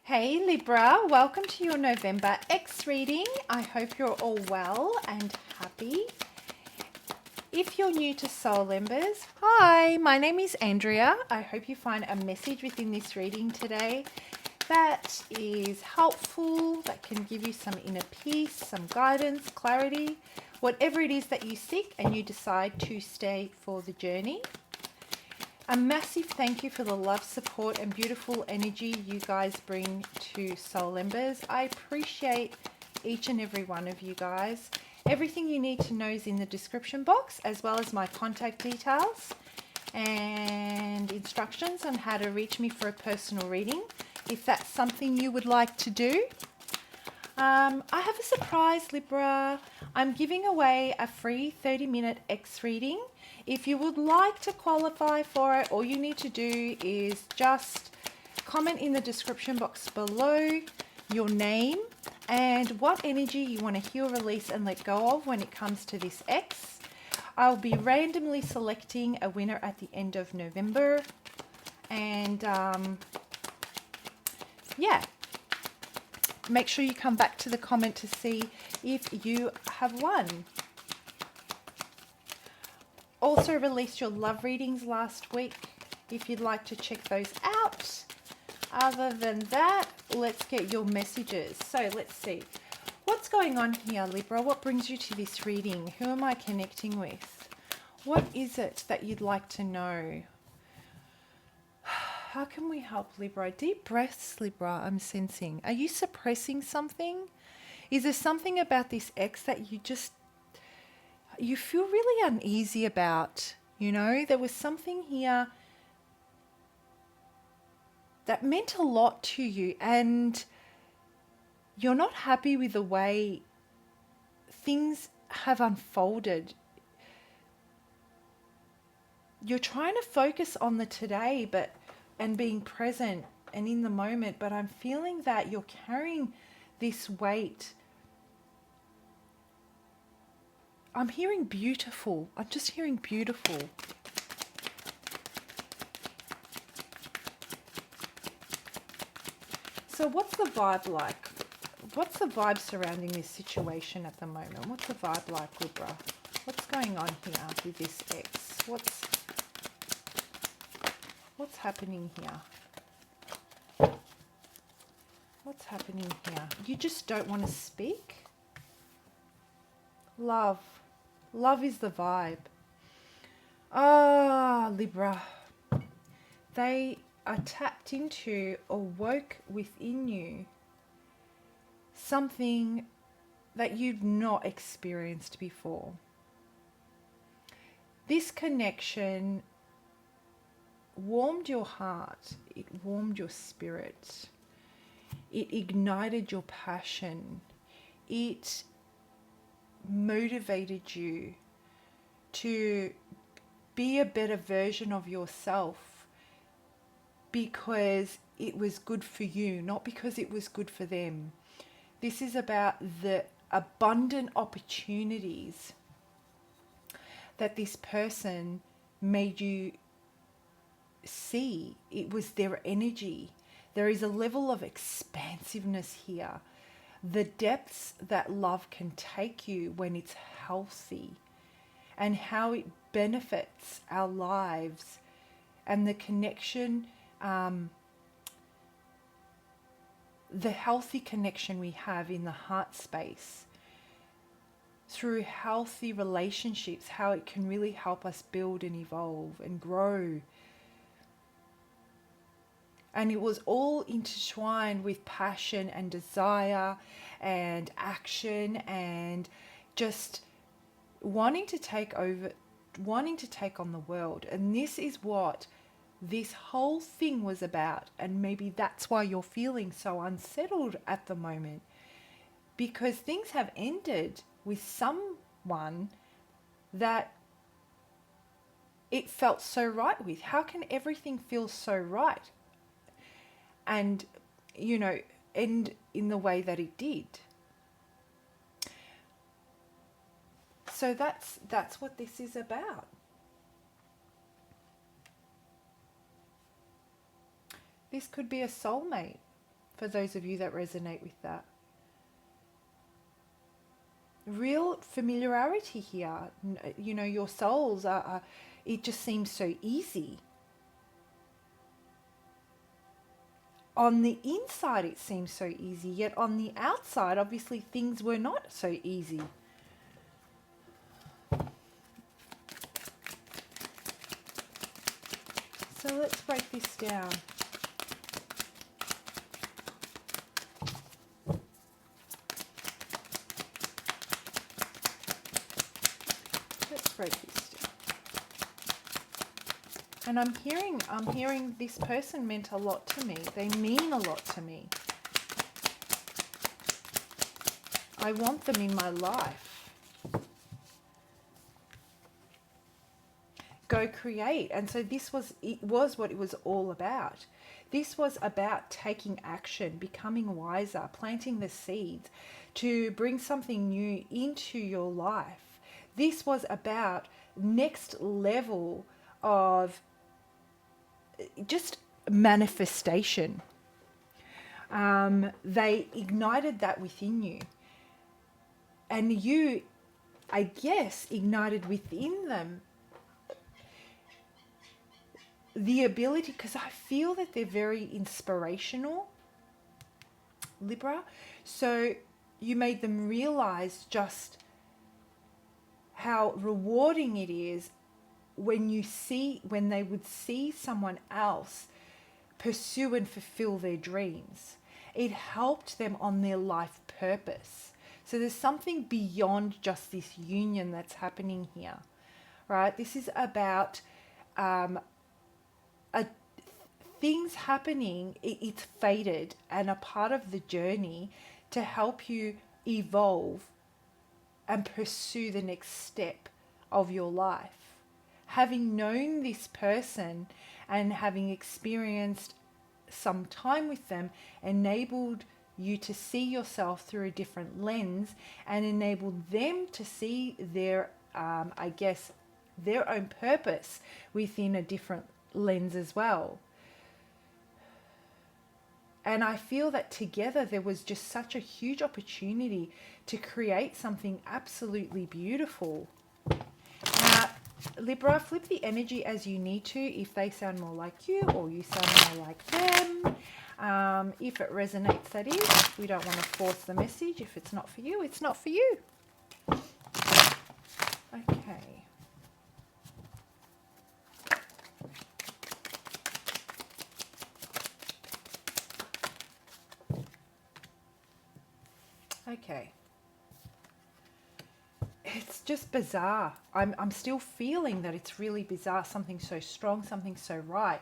Hey Libra, welcome to your November X reading. I hope you're all well and happy. If you're new to Soul Embers, hi, my name is Andrea. I hope you find a message within this reading today that is helpful, that can give you some inner peace, some guidance, clarity, whatever it is that you seek and you decide to stay for the journey. A massive thank you for the love, support and beautiful energy you guys bring to Soul Embers. I appreciate each and every one of you guys. Everything you need to know is in the description box, as well as my contact details and instructions on how to reach me for a personal reading, if that's something you would like to do. I have a surprise, Libra. I'm giving away a free 30-minute X reading. If you would like to qualify for it, all you need to do is just comment in the description box below your name and what energy you want to heal, release and let go of when it comes to this X. I'll be randomly selecting a winner at the end of November. And yeah. Make sure you come back to the comment to see if you have won. Also released your love readings last week, if you'd like to check those out. Other than that, let's get your messages. So let's see. What's going on here, Libra? What brings you to this reading? Who am I connecting with? What is it that you'd like to know? How can we help, Libra? Deep breaths, Libra, I'm sensing. Are you suppressing something? Is there something about this ex that you feel really uneasy about? You know, there was something here that meant a lot to you and you're not happy with the way things have unfolded. You're trying to focus on the today, and being present and in the moment, but I'm feeling that you're carrying this weight. I'm hearing beautiful. I'm just hearing beautiful. So what's the vibe like? What's the vibe surrounding this situation at the moment? What's the vibe like, Libra? What's going on here with this ex? What's happening here? What's happening here? You just don't want to speak? Love. Love is the vibe. Ah, Libra. They are tapped into or woke within you something that you've not experienced before. This connection warmed your heart, it warmed your spirit, it ignited your passion, it motivated you to be a better version of yourself because it was good for you, not because it was good for them. This is about the abundant opportunities that this person made you see. It was their energy. There is a level of expansiveness here. The depths that love can take you when it's healthy, and how it benefits our lives, and the connection, the healthy connection we have in the heart space through healthy relationships, how it can really help us build and evolve and grow. And it was all intertwined with passion and desire and action and just wanting to take over, wanting to take on the world. And this is what this whole thing was about. And maybe that's why you're feeling so unsettled at the moment, because things have ended with someone that it felt so right with. How can everything feel so right? And, you know, end in the way that it did. So that's what this is about. This could be a soulmate for those of you that resonate with that. Real familiarity here. You know, your souls are it just seems so easy. On the inside it seems so easy, yet on the outside obviously things were not so easy. So let's break this down. Let's break this down. And I'm hearing this person meant a lot to me. They mean a lot to me. I want them in my life. Go create. And so it was what it was all about. This was about taking action, becoming wiser, planting the seeds to bring something new into your life. This was about next level of just manifestation. They ignited that within you. And you, I guess, ignited within them the ability, because I feel that they're very inspirational, Libra. So you made them realize just how rewarding it is when they would see someone else pursue and fulfill their dreams. It helped them on their life purpose. So there's something beyond just this union that's happening here, right? This is about things happening. It's fated and a part of the journey to help you evolve and pursue the next step of your life. Having known this person and having experienced some time with them enabled you to see yourself through a different lens and enabled them to see their, their own purpose within a different lens as well. And I feel that together there was just such a huge opportunity to create something absolutely beautiful. Now, Libra, flip the energy as you need to if they sound more like you or you sound more like them. If it resonates, that is. We don't want to force the message. If it's not for you, it's not for you. Okay. Okay. It's just bizarre. I'm still feeling that it's really bizarre. Something so strong, something so right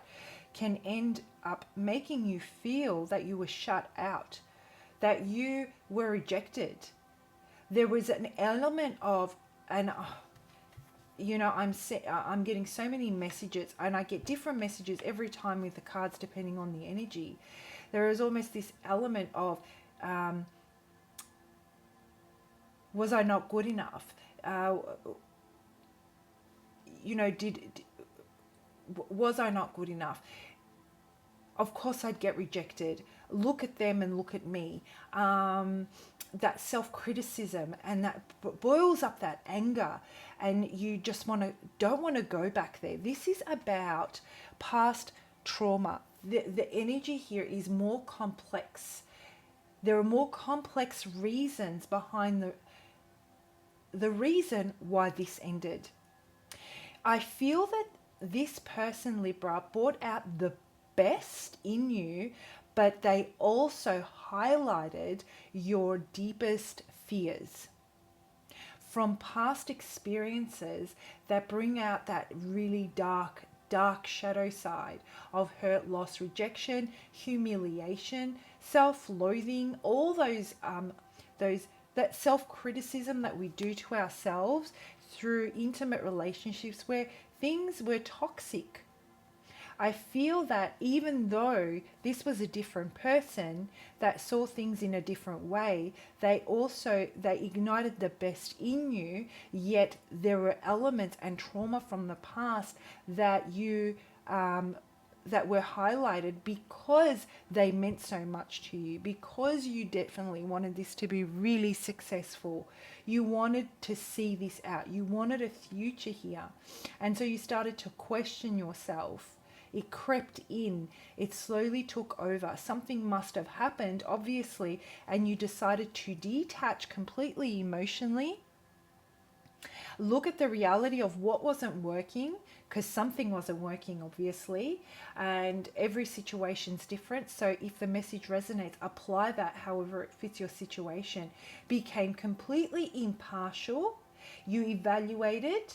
can end up making you feel that you were shut out, that you were rejected. There was an element of, and I'm getting so many messages, and I get different messages every time with the cards depending on the energy. There is almost this element of, was I not good enough? Was I not good enough? Of course I'd get rejected. Look at them and look at me. That self-criticism, and that boils up that anger, and you just don't want to go back there. This is about past trauma. The energy here is more complex. There are more complex reasons behind the reason why this ended. I feel that this person, Libra, brought out the best in you, but they also highlighted your deepest fears from past experiences that bring out that really dark shadow side of hurt, loss, rejection, humiliation, self-loathing, all that self-criticism that we do to ourselves through intimate relationships where things were toxic. I feel that even though this was a different person that saw things in a different way, they ignited the best in you, yet there were elements and trauma from the past that you that were highlighted because they meant so much to you, because you definitely wanted this to be really successful. You wanted to see this out. You wanted a future here. And so you started to question yourself. It crept in. It slowly took over. Something must have happened, obviously, and you decided to detach completely emotionally. Look at the reality of what wasn't working, because something wasn't working, obviously, and every situation's different. So if the message resonates, apply that however it fits your situation. Became completely impartial. You evaluated,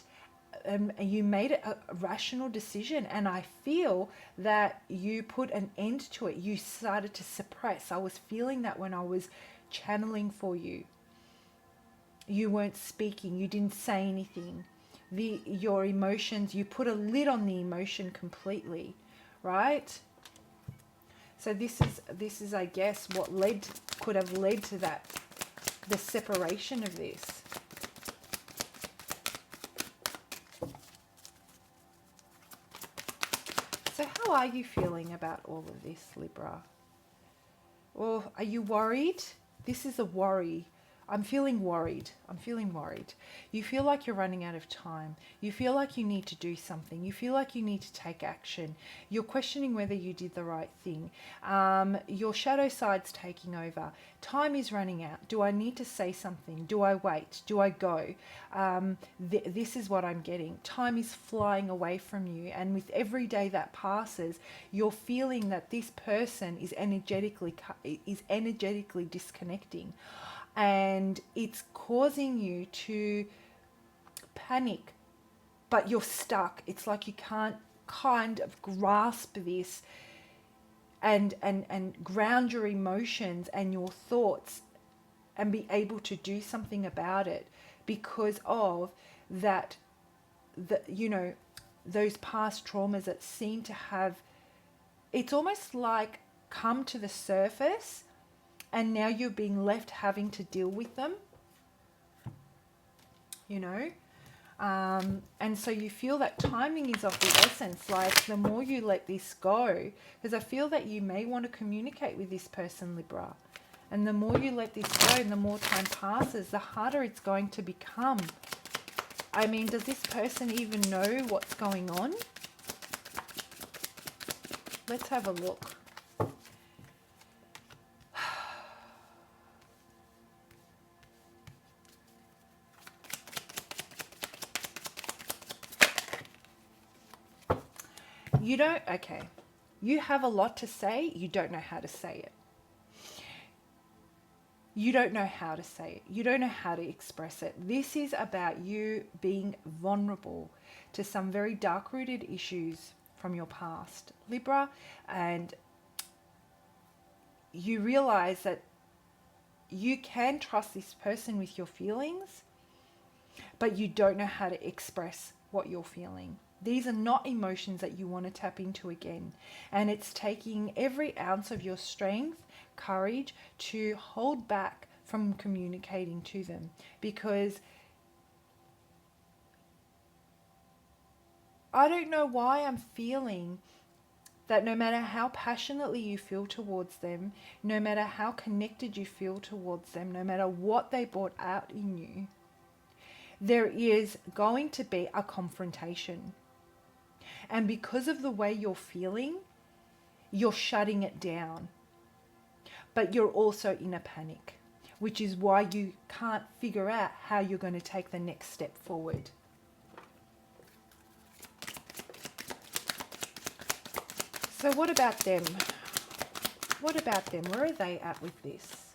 you made a rational decision, and I feel that you put an end to it. You started to suppress. I was feeling that when I was channeling for you. You weren't speaking, you didn't say anything. Your emotions, you put a lid on the emotion completely, right? So this is I guess what could have led to that, the separation of this. So how are you feeling about all of this, Libra? Or are you worried? This is a worry. I'm feeling worried. I'm feeling worried. You feel like you're running out of time. You feel like you need to do something. You feel like you need to take action. You're questioning whether you did the right thing. Your shadow side's taking over. Time is running out. Do I need to say something? Do I wait? Do I go? This is what I'm getting. Time is flying away from you. And with every day that passes, you're feeling that this person is energetically disconnecting. And it's causing you to panic, but you're stuck. It's like you can't kind of grasp this and ground your emotions and your thoughts and be able to do something about it because of that, those past traumas that seem to have, it's almost like come to the surface. And now you're being left having to deal with them, and so you feel that timing is of the essence. Like the more you let this go, because I feel that you may want to communicate with this person, Libra, and the more you let this go and the more time passes, the harder it's going to become. I mean, does this person even know what's going on? Let's have a look. You have a lot to say, you don't know how to say it. You don't know how to say it. You don't know how to express it. This is about you being vulnerable to some very dark-rooted issues from your past, Libra, and you realize that you can trust this person with your feelings, but you don't know how to express what you're feeling. These are not emotions that you want to tap into again. And it's taking every ounce of your strength, courage to hold back from communicating to them. Because I don't know why I'm feeling that no matter how passionately you feel towards them, no matter how connected you feel towards them, no matter what they brought out in you, there is going to be a confrontation. And because of the way you're feeling, you're shutting it down. But you're also in a panic, which is why you can't figure out how you're going to take the next step forward. So what about them? What about them? Where are they at with this?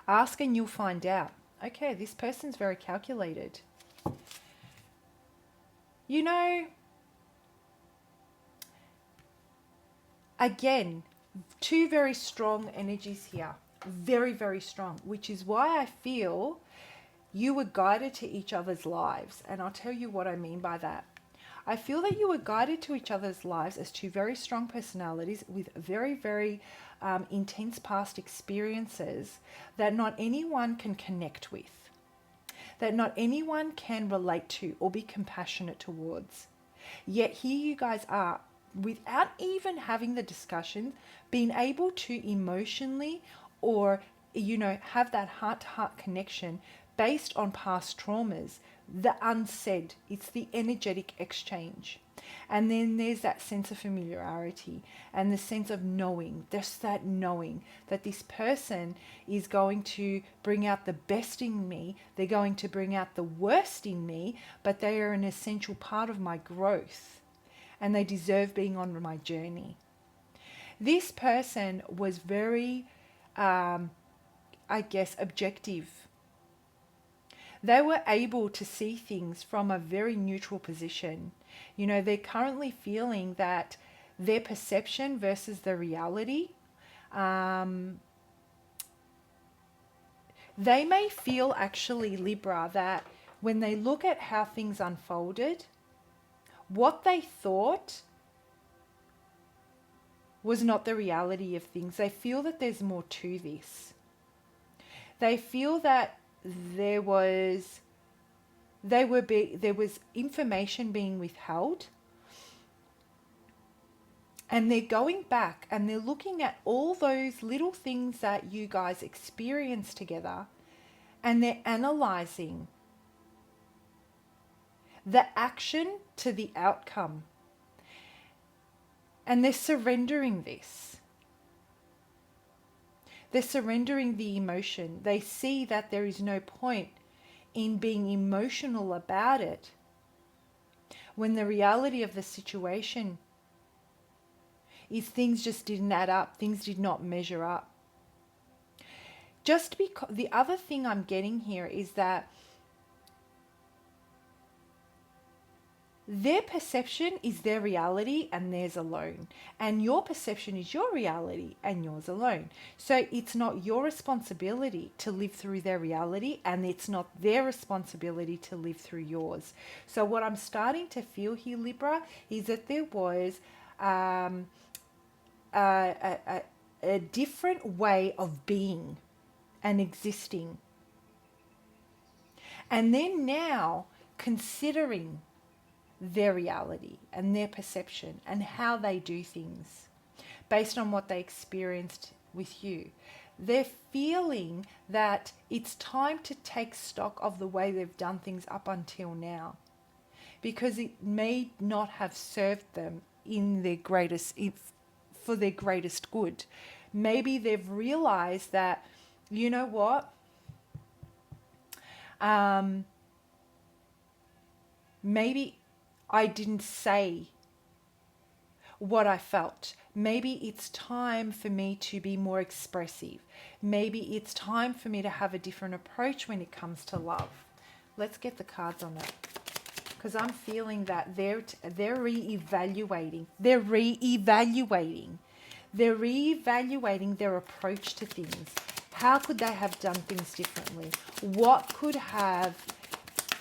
Ask and you'll find out. Okay, this person's very calculated. Again, two very strong energies here. Very, very strong. Which is why I feel you were guided to each other's lives. And I'll tell you what I mean by that. I feel that you were guided to each other's lives as two very strong personalities with very, very intense past experiences that not anyone can connect with, that not anyone can relate to or be compassionate towards. Yet here you guys are without even having the discussion, being able to emotionally or, have that heart-to-heart connection based on past traumas, the unsaid, it's the energetic exchange. And then there's that sense of familiarity and the sense of knowing, just that knowing that this person is going to bring out the best in me, they're going to bring out the worst in me, but they are an essential part of my growth and they deserve being on my journey. This person was very, objective. They were able to see things from a very neutral position. They're currently feeling that their perception versus the reality, they may feel actually, Libra, that when they look at how things unfolded, what they thought was not the reality of things. They feel that there's more to this. They feel that there was information being withheld, and they're going back and they're looking at all those little things that you guys experienced together, and they're analyzing the action to the outcome, and they're surrendering this. They're surrendering the emotion. They see that there is no point in being emotional about it when the reality of the situation is things just didn't add up. Things did not measure up. Just because the other thing I'm getting here is that their perception is their reality and theirs alone. And your perception is your reality and yours alone. So it's not your responsibility to live through their reality, and it's not their responsibility to live through yours. So what I'm starting to feel here, Libra, is that there was a different way of being and existing. And then now considering their reality and their perception and how they do things based on what they experienced with you. They're feeling that it's time to take stock of the way they've done things up until now, because it may not have served them in their for their greatest good. Maybe they've realized that, you know what, maybe I didn't say what I felt. Maybe it's time for me to be more expressive. Maybe it's time for me to have a different approach when it comes to love. Let's get the cards on it, because I'm feeling that they're reevaluating. They're reevaluating their approach to things. How could they have done things differently? What could have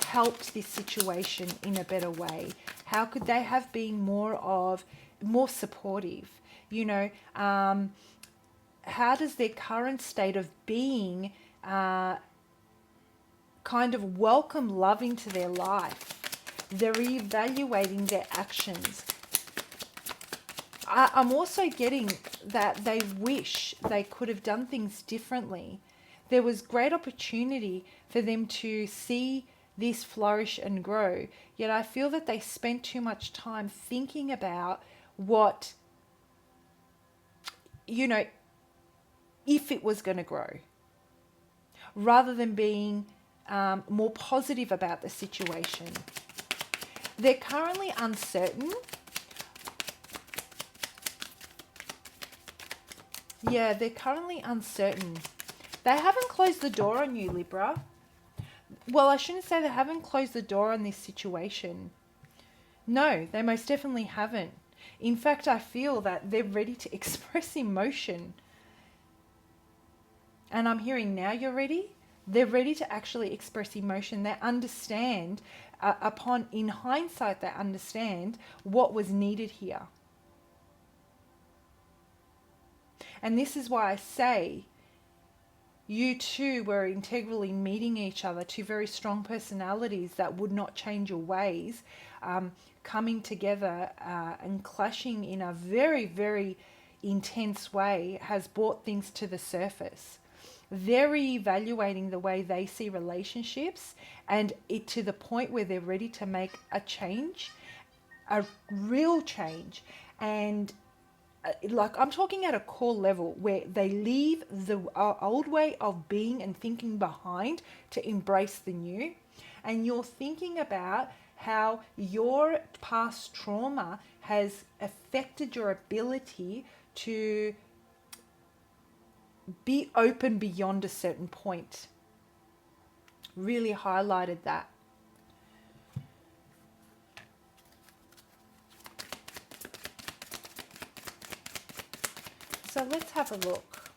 helped this situation in a better way? How could they have been more supportive? How does their current state of being kind of welcome love into their life? They're reevaluating their actions. I'm also getting that they wish they could have done things differently. There was great opportunity for them to see this flourish and grow, yet I feel that they spent too much time thinking about what, if it was going to grow, rather than being more positive about the situation. They're currently uncertain. Yeah, they're currently uncertain. They haven't closed the door on you, Libra. Well, I shouldn't say they haven't closed the door on this situation. No, they most definitely haven't. In fact, I feel that they're ready to express emotion. And I'm hearing now you're ready. They're ready to actually express emotion. They understand, in hindsight, they understand what was needed here. And this is why I say you two were integrally meeting each other, two very strong personalities that would not change your ways, coming together and clashing in a very, very intense way has brought things to the surface. They're reevaluating the way they see relationships, and it to the point where they're ready to make a change, a real change. And like I'm talking at a core level where they leave the old way of being and thinking behind to embrace the new. And you're thinking about how your past trauma has affected your ability to be open beyond a certain point. Really highlighted that. So let's have a look.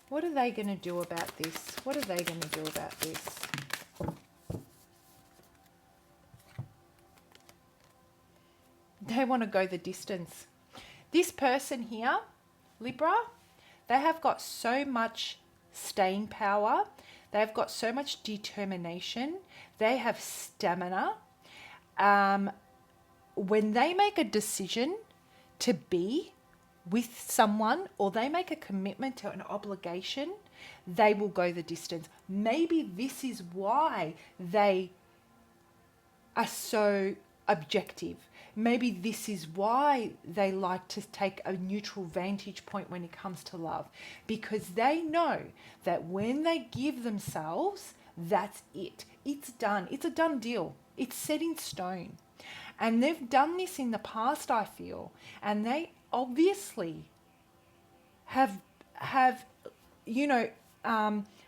What are they going to do about this? What are they going to do about this? They want to go the distance. This person here, Libra, they have got so much staying power. They've got so much determination. They have stamina. When they make a decision to be with someone, or they make a commitment to an obligation, they will go the distance. Maybe this is why they are so objective. Maybe this is why they like to take a neutral vantage point when it comes to love, because they know that when they give themselves, that's it. It's done. It's a done deal. It's set in stone. And they've done this in the past, I feel, and they obviously have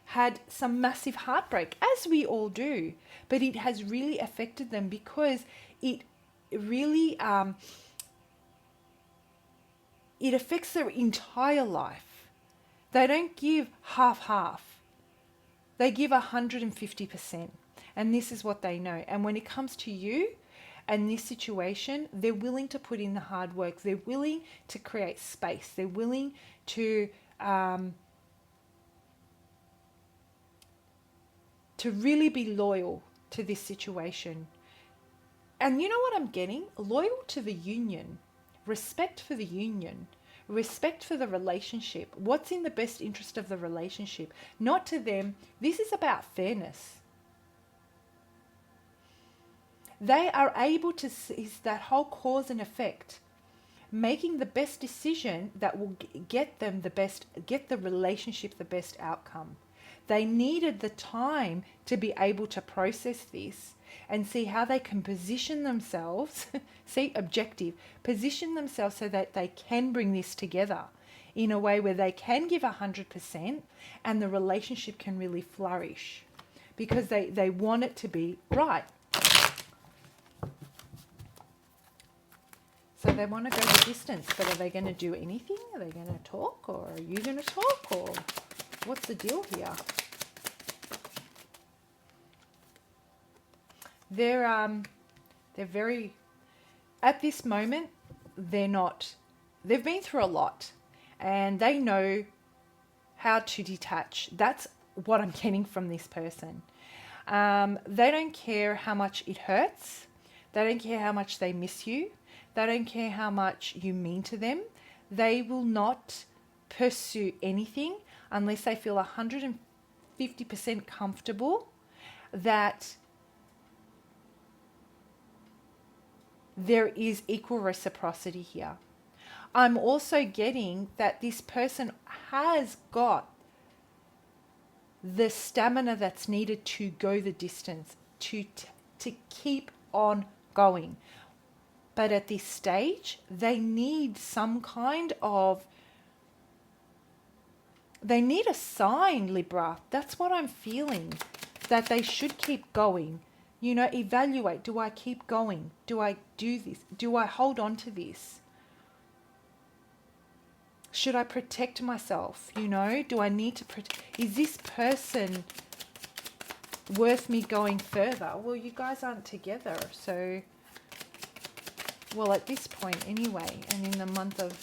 had some massive heartbreak, as we all do, but it has really affected them because it really it affects their entire life. They don't give half. They give 150%, and this is what they know. And when it comes to you and this situation, they're willing to put in the hard work. They're willing to create space. They're willing to really be loyal to this situation. And you know what I'm getting? Loyal to the union, respect for the union, respect for the relationship. What's in the best interest of the relationship? Not to them. This is about fairness. They are able to see that whole cause and effect, making the best decision that will get them get the relationship the best outcome. They needed the time to be able to process this and see how they can position themselves, see, objective, position themselves so that they can bring this together in a way where they can give 100% and the relationship can really flourish, because they want it to be right. So they want to go the distance, but are they going to do anything? Are they going to talk, or are you going to talk, or what's the deal here? They're very, at this moment, they've been through a lot and they know how to detach. That's what I'm getting from this person. They don't care how much it hurts. They don't care how much they miss you. They don't care how much you mean to them. They will not pursue anything unless they feel 150% comfortable that there is equal reciprocity here. I'm also getting that this person has got the stamina that's needed to go the distance, to keep on going. But at this stage, they need some kind of, they need a sign, Libra. That's what I'm feeling, that they should keep going. You know, evaluate. Do I keep going? Do I do this? Do I hold on to this? Should I protect myself? You know, do I need to protect? Is this person worth me going further? Well, you guys aren't together, so, well, at this point anyway, and in the month of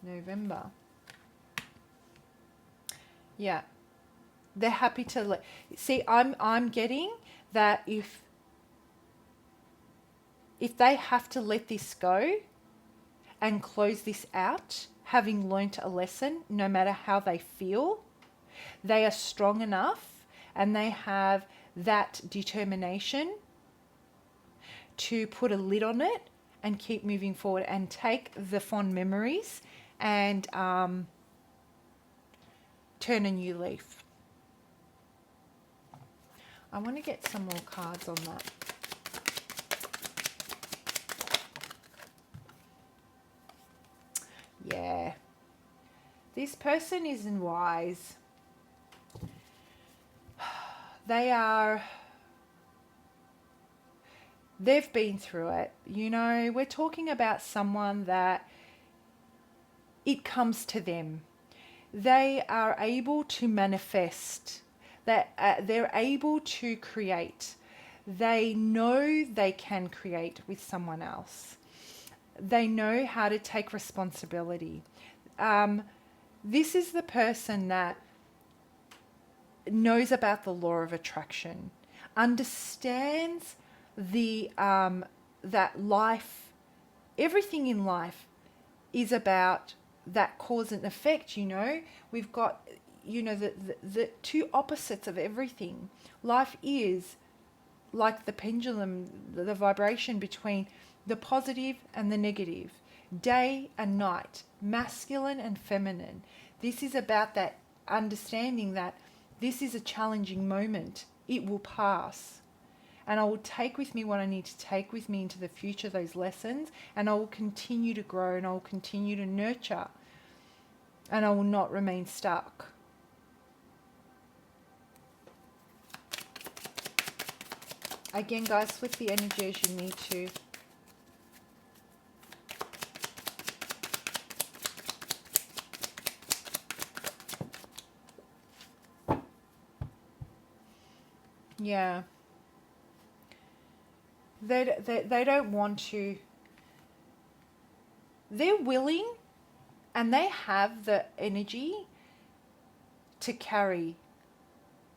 November. Yeah. They're happy to let, see, I'm getting that if they have to let this go and close this out, having learnt a lesson, no matter how they feel, they are strong enough and they have that determination to put a lid on it and keep moving forward and take the fond memories and turn a new leaf. I want to get some more cards on that. Yeah. This person isn't wise. They've been through it. You know, we're talking about someone that it comes to them. They are able to manifest. That they're able to create. They know they can create with someone else. They know how to take responsibility. This is the person that knows about the law of attraction, understands that life, everything in life is about that cause and effect. You know, we've got, you know, the two opposites of everything. Life is like the pendulum, the vibration between the positive and the negative, day and night, masculine and feminine. This is about that understanding that this is a challenging moment. It will pass. And I will take with me what I need to take with me into the future, those lessons, and I will continue to grow and I will continue to nurture and I will not remain stuck. Again, guys, flip the energy as you need to. Yeah. They don't want to. They're willing and they have the energy to carry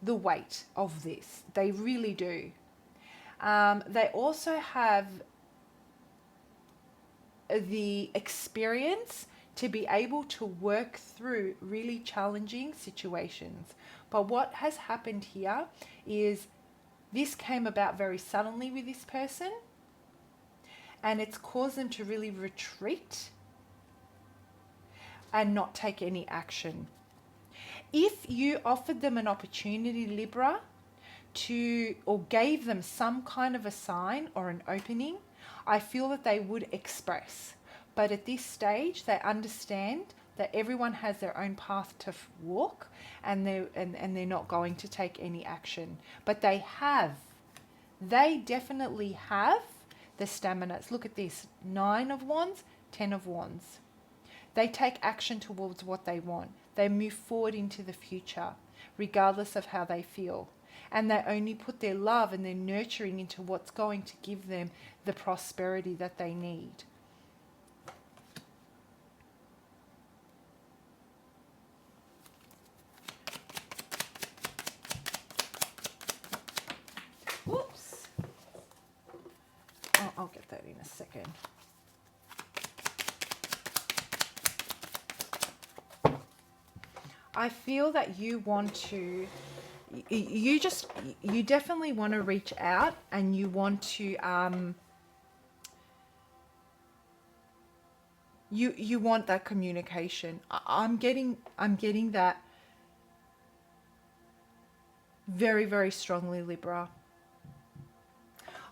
the weight of this. They really do. They also have the experience to be able to work through really challenging situations. But what has happened here is this came about very suddenly with this person, and it's caused them to really retreat and not take any action. If you offered them an opportunity, Libra, or gave them some kind of a sign or an opening, I feel that they would express. But at this stage, they understand that everyone has their own path to walk, and they're not going to take any action. But they definitely have the stamina. Look at this, 9 of Wands, 10 of Wands. They take action towards what they want. They move forward into the future, regardless of how they feel. And they only put their love and their nurturing into what's going to give them the prosperity that they need. Whoops. Oh, I'll get that in a second. I feel that you want to, you definitely want to reach out, and you want to, you want that communication. I'm getting that very, very strongly, Libra.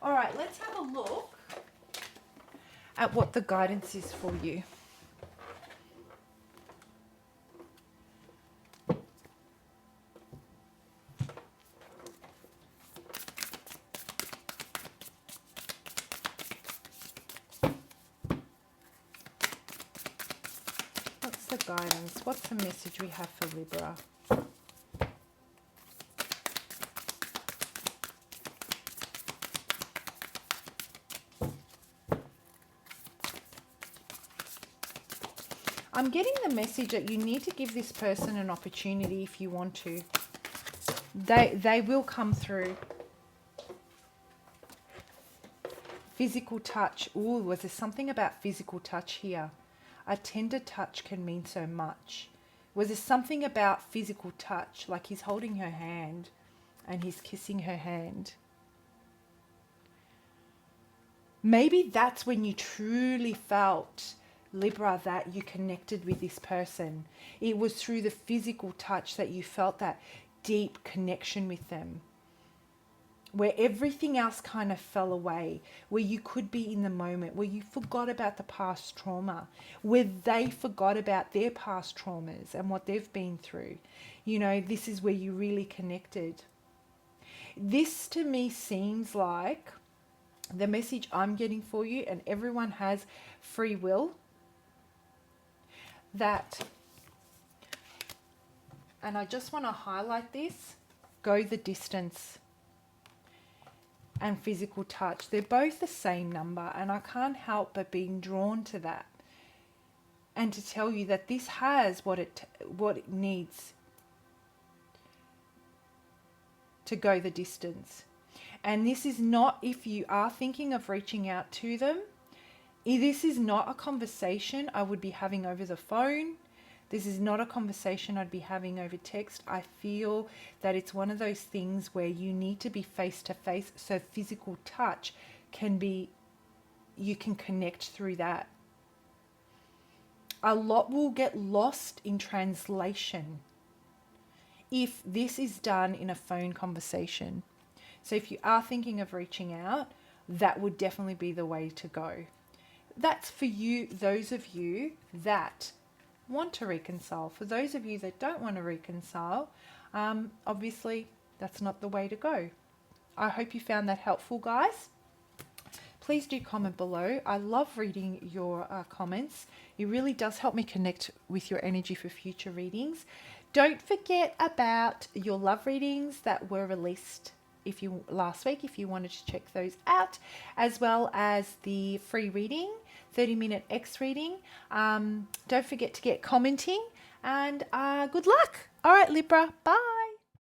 All right, let's have a look at what the guidance is for you. What's the guidance? What's the message we have for Libra? I'm getting the message that you need to give this person an opportunity if you want to. They will come through. Physical touch. Ooh, was there something about physical touch here? A tender touch can mean so much. Was there something about physical touch? Like he's holding her hand and he's kissing her hand. Maybe that's when you truly felt, Libra, that you connected with this person. It was through the physical touch that you felt that deep connection with them, where everything else kind of fell away, where you could be in the moment, where you forgot about the past trauma, where they forgot about their past traumas and what they've been through. You know, this is where you really connected. This to me seems like the message I'm getting for you, and everyone has free will, that, and I just want to highlight this, go the distance and physical touch. They're both the same number, and I can't help but being drawn to that, and to tell you that this has what it needs to go the distance. And this is not, if you are thinking of reaching out to them, this is not a conversation I would be having over the phone. This is not a conversation I'd be having over text. I feel that it's one of those things where you need to be face to face, so physical touch can be, you can connect through that. A lot will get lost in translation if this is done in a phone conversation. So if you are thinking of reaching out, that would definitely be the way to go. That's for you, those of you that want to reconcile. For those of you that don't want to reconcile, obviously that's not the way to go. I hope you found that helpful, guys. Please do comment below. I love reading your comments. It really does help me connect with your energy for future readings. Don't forget about your love readings that were released last week, if you wanted to check those out, as well as the free reading, 30-minute X reading. Don't forget to get commenting, and good luck. All right, Libra, bye.